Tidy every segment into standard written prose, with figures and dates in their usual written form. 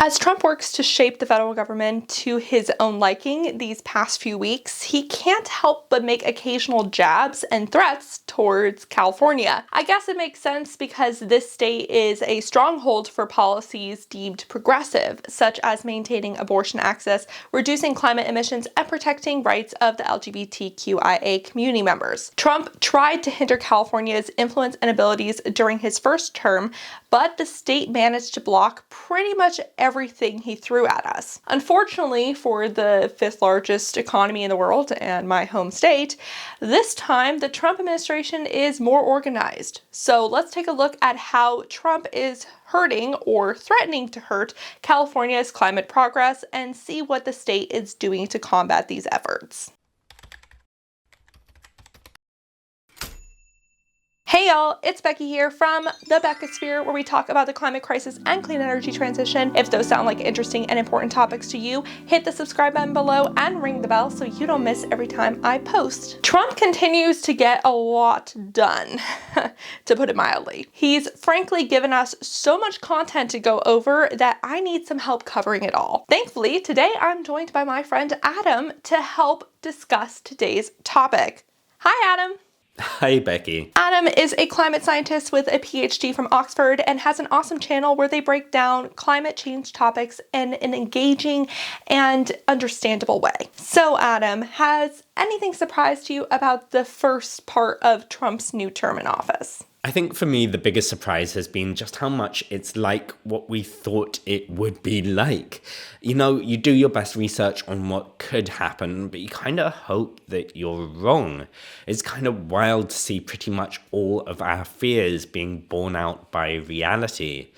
As Trump works to shape the federal government to his own liking these past few weeks, he can't help but make occasional jabs and threats towards California. I guess it makes sense because this state is a stronghold for policies deemed progressive, such as maintaining abortion access, reducing climate emissions, and protecting rights of the LGBTQIA community members. Trump tried to hinder California's influence and abilities during his first term, but the state managed to block pretty much everything he threw at us. Unfortunately, for the fifth largest economy in the world and my home state, this time the Trump administration is more organized. So let's take a look at how Trump is hurting or threatening to hurt California's climate progress and see what the state is doing to combat these efforts. Hey y'all, it's Becky here from the Beckosphere, where we talk about the climate crisis and clean energy transition. If those sound like interesting and important topics to you, hit the subscribe button below and ring the bell so you don't miss every time I post. Trump continues to get a lot done, to put it mildly. He's frankly given us so much content to go over that I need some help covering it all. Thankfully, today I'm joined by my friend Adam to help discuss today's topic. Hi, Adam. Hi, Becky. Adam is a climate scientist with a PhD from Oxford and has an awesome channel where they break down climate change topics in an engaging and understandable way. So, Adam, has anything surprised you about the first part of Trump's new term in office? I think for me, the biggest surprise has been just how much it's like what we thought it would be like. You know, you do your best research on what could happen, but you kind of hope that you're wrong. It's kind of wild to see pretty much all of our fears being borne out by reality.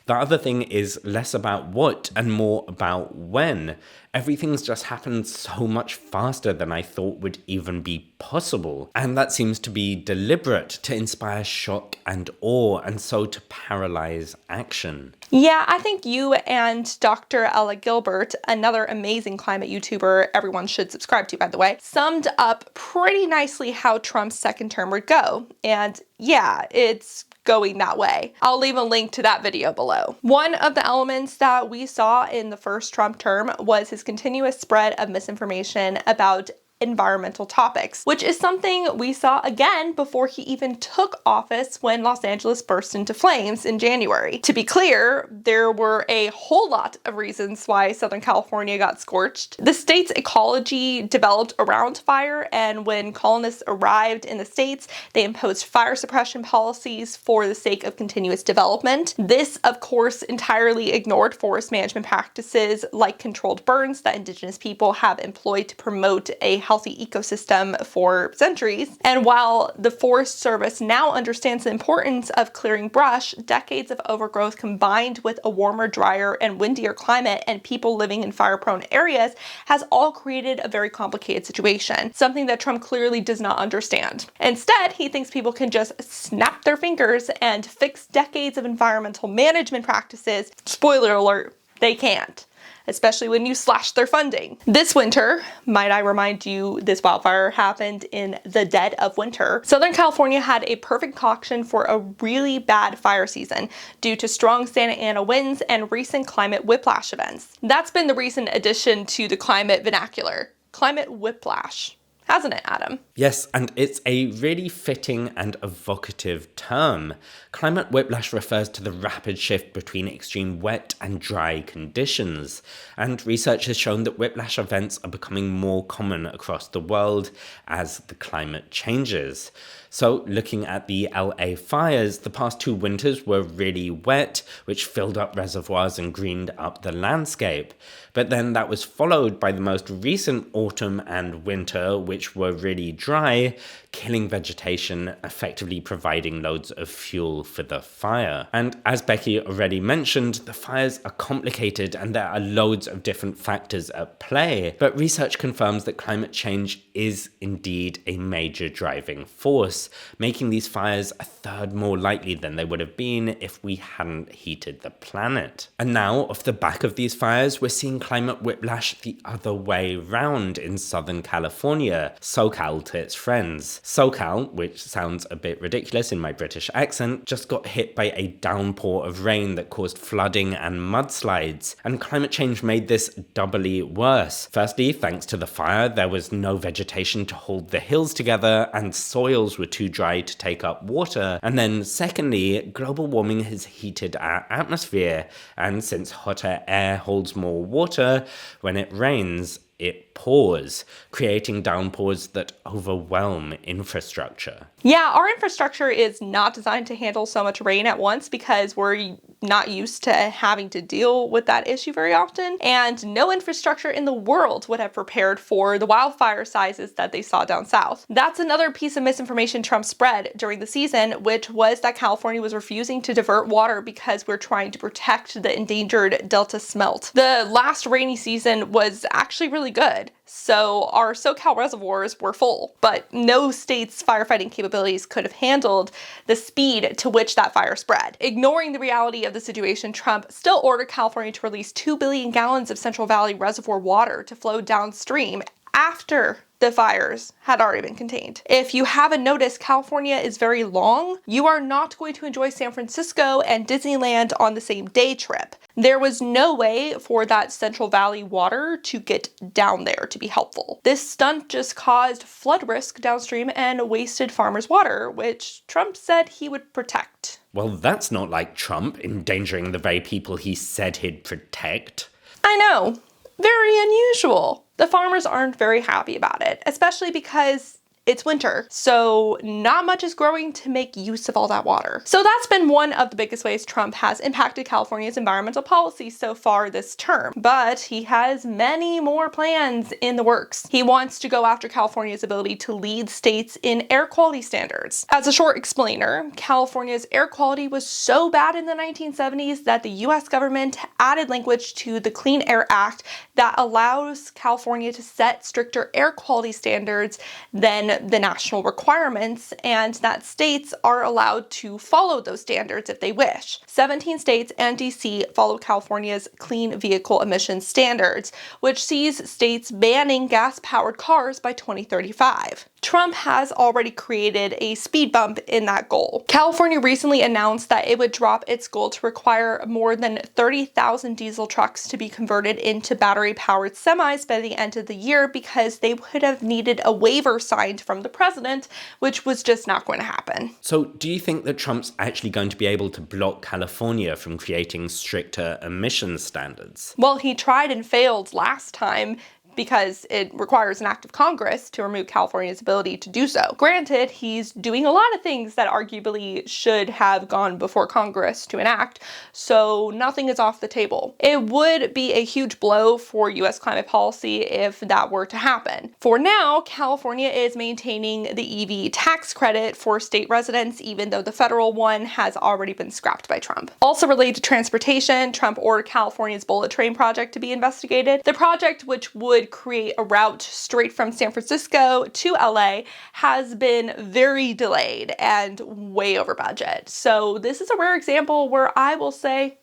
The other thing is less about what and more about when. Everything's just happened so much faster than I thought would even be possible. And that seems to be deliberate, to inspire shock and awe, and so to paralyze action. Yeah, I think you and Dr. Ella Gilbert, another amazing climate YouTuber everyone should subscribe to, by the way, summed up pretty nicely how Trump's second term would go. And yeah, it's going that way. I'll leave a link to that video below. One of the elements that we saw in the first Trump term was his continuous spread of misinformation about environmental topics, which is something we saw again before he even took office when Los Angeles burst into flames in January. To be clear, there were a whole lot of reasons why Southern California got scorched. The state's ecology developed around fire, and when colonists arrived in the states, they imposed fire suppression policies for the sake of continuous development. This, of course, entirely ignored forest management practices like controlled burns that indigenous people have employed to promote a healthy ecosystem for centuries. And while the Forest Service now understands the importance of clearing brush, decades of overgrowth combined with a warmer, drier, and windier climate and people living in fire-prone areas has all created a very complicated situation, something that Trump clearly does not understand. Instead, he thinks people can just snap their fingers and fix decades of environmental management practices. Spoiler alert, they can't. Especially when you slash their funding. This winter, might I remind you, this wildfire happened in the dead of winter. Southern California had a perfect concoction for a really bad fire season due to strong Santa Ana winds and recent climate whiplash events. That's been the recent addition to the climate vernacular. Climate whiplash. Hasn't it, Adam? Yes, and it's a really fitting and evocative term. Climate whiplash refers to the rapid shift between extreme wet and dry conditions. And research has shown that whiplash events are becoming more common across the world as the climate changes. So looking at the LA fires, the past 2 winters were really wet, which filled up reservoirs and greened up the landscape. But then that was followed by the most recent autumn and winter, which were really dry, killing vegetation, effectively providing loads of fuel for the fire. And as Becky already mentioned, the fires are complicated and there are loads of different factors at play. But research confirms that climate change is indeed a major driving force, making these fires a third more likely than they would have been if we hadn't heated the planet. And now, off the back of these fires, we're seeing climate whiplash the other way round in Southern California, whisper SoCal to its friends. SoCal, which sounds a bit ridiculous in my British accent, just got hit by a downpour of rain that caused flooding and mudslides, and climate change made this doubly worse. Firstly, thanks to the fire, there was no vegetation to hold the hills together, and soils were too dry to take up water. And then secondly, global warming has heated our atmosphere, and since hotter air holds more water, when it rains, it pours, creating downpours that overwhelm infrastructure. Yeah, our infrastructure is not designed to handle so much rain at once because we're not used to having to deal with that issue very often. And no infrastructure in the world would have prepared for the wildfire sizes that they saw down south. That's another piece of misinformation Trump spread during the season, which was that California was refusing to divert water because we're trying to protect the endangered Delta smelt. The last rainy season was actually really good. So our SoCal reservoirs were full, but no state's firefighting capabilities could have handled the speed to which that fire spread. Ignoring the reality of the situation, Trump still ordered California to release 2 billion gallons of Central Valley Reservoir water to flow downstream after the fires had already been contained. If you haven't noticed, California is very long. You are not going to enjoy San Francisco and Disneyland on the same day trip. There was no way for that Central Valley water to get down there to be helpful. This stunt just caused flood risk downstream and wasted farmers' water, which Trump said he would protect. Well, that's not like Trump, endangering the very people he said he'd protect. I know. Very unusual. The farmers aren't very happy about it, especially because it's winter, so not much is growing to make use of all that water. So that's been one of the biggest ways Trump has impacted California's environmental policy so far this term. But he has many more plans in the works. He wants to go after California's ability to lead states in air quality standards. As a short explainer, California's air quality was so bad in the 1970s that the US government added language to the Clean Air Act that allows California to set stricter air quality standards than the national requirements, and that states are allowed to follow those standards if they wish. 17 states and DC follow California's clean vehicle emissions standards, which sees states banning gas-powered cars by 2035. Trump has already created a speed bump in that goal. California recently announced that it would drop its goal to require more than 30,000 diesel trucks to be converted into battery-powered semis by the end of the year because they would have needed a waiver signed from the president, which was just not going to happen. So do you think that Trump's actually going to be able to block California from creating stricter emissions standards? Well, he tried and failed last time because it requires an act of Congress to remove California's ability to do so. Granted, he's doing a lot of things that arguably should have gone before Congress to enact, so nothing is off the table. It would be a huge blow for US climate policy if that were to happen. For now, California is maintaining the EV tax credit for state residents, even though the federal one has already been scrapped by Trump. Also related to transportation, Trump ordered California's bullet train project to be investigated. The project, which would create a route straight from San Francisco to LA, has been very delayed and way over budget. So this is a rare example where I will say,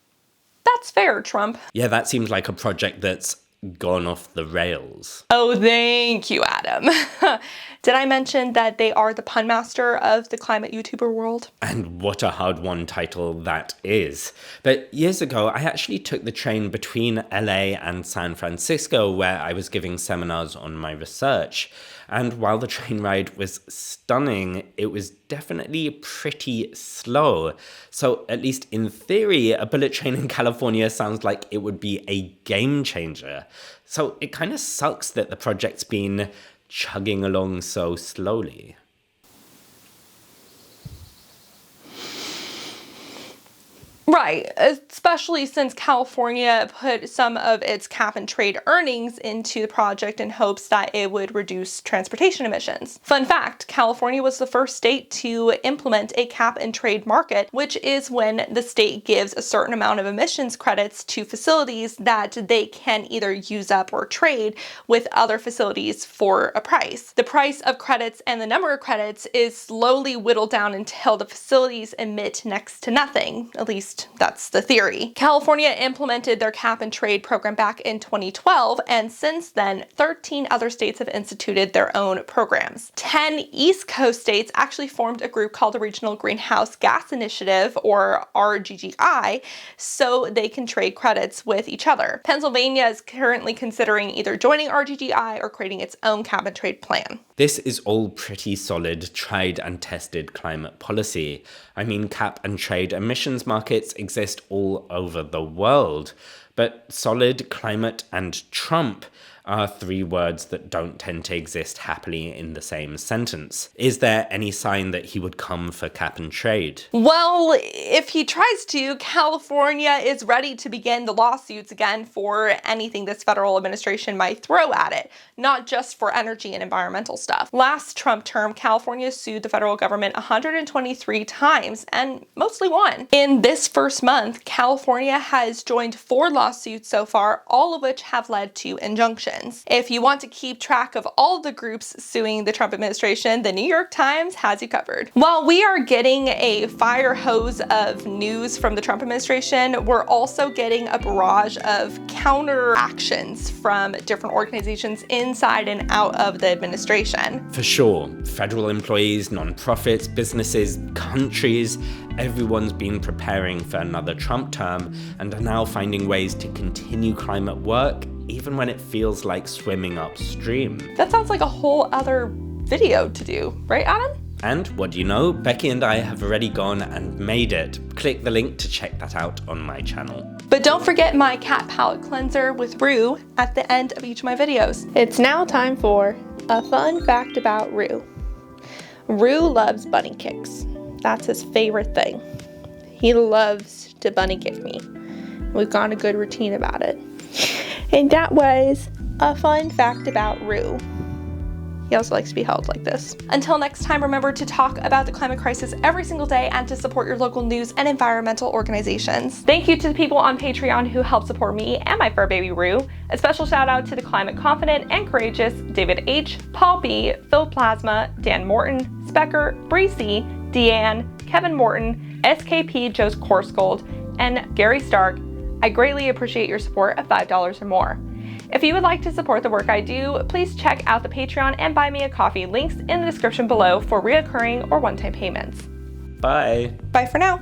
that's fair, Trump. Yeah, that seems like a project that's gone off the rails. Oh, thank you, Adam. Did I mention that they are the pun master of the climate YouTuber world? And what a hard-won title that is. But years ago, I actually took the train between LA and San Francisco, where I was giving seminars on my research. And while the train ride was stunning, it was definitely pretty slow. So at least in theory, a bullet train in California sounds like it would be a game changer. So it kind of sucks that the project's been chugging along so slowly. Right, especially since California put some of its cap and trade earnings into the project in hopes that it would reduce transportation emissions. Fun fact, California was the first state to implement a cap and trade market, which is when the state gives a certain amount of emissions credits to facilities that they can either use up or trade with other facilities for a price. The price of credits and the number of credits is slowly whittled down until the facilities emit next to nothing, at least least that's the theory. California implemented their cap and trade program back in 2012, and since then, 13 other states have instituted their own programs. 10 East Coast states actually formed a group called the Regional Greenhouse Gas Initiative, or RGGI, so they can trade credits with each other. Pennsylvania is currently considering either joining RGGI or creating its own cap and trade plan. This is all pretty solid, tried and tested climate policy. I mean, cap and trade emissions markets exist all over the world, but solid, climate and Trump are three words that don't tend to exist happily in the same sentence. Is there any sign that he would come for cap and trade? Well, if he tries to, California is ready to begin the lawsuits again for anything this federal administration might throw at it, not just for energy and environmental stuff. Last Trump term, California sued the federal government 123 times and mostly won. In this first month, California has joined 4 lawsuits so far, all of which have led to injunctions. If you want to keep track of all the groups suing the Trump administration, the New York Times has you covered. While we are getting a fire hose of news from the Trump administration, we're also getting a barrage of counter actions from different organizations inside and out of the administration. For sure, federal employees, nonprofits, businesses, countries, everyone's been preparing for another Trump term and are now finding ways to continue climate work even when it feels like swimming upstream. That sounds like a whole other video to do, right, Adam? And what do you know? Becky and I have already gone and made it. Click the link to check that out on my channel. But don't forget my cat palette cleanser with Rue at the end of each of my videos. It's now time for a fun fact about Rue. Rue loves bunny kicks. That's his favorite thing. He loves to bunny kick me. We've got a good routine about it. And that was a fun fact about Rue. He also likes to be held like this. Until next time, remember to talk about the climate crisis every single day and to support your local news and environmental organizations. Thank you to the people on Patreon who help support me and my fur baby Rue. A special shout out to the climate confident and courageous David H., Paul B., Phil Plasma, Dan Morton, Specker, Breezy, Deanne, Kevin Morton, SKP Joe's Coursegold, and Gary Stark. I greatly appreciate your support of $5 or more. If you would like to support the work I do, please check out the Patreon and buy me a coffee, links in the description below for reoccurring or one-time payments. Bye. Bye for now.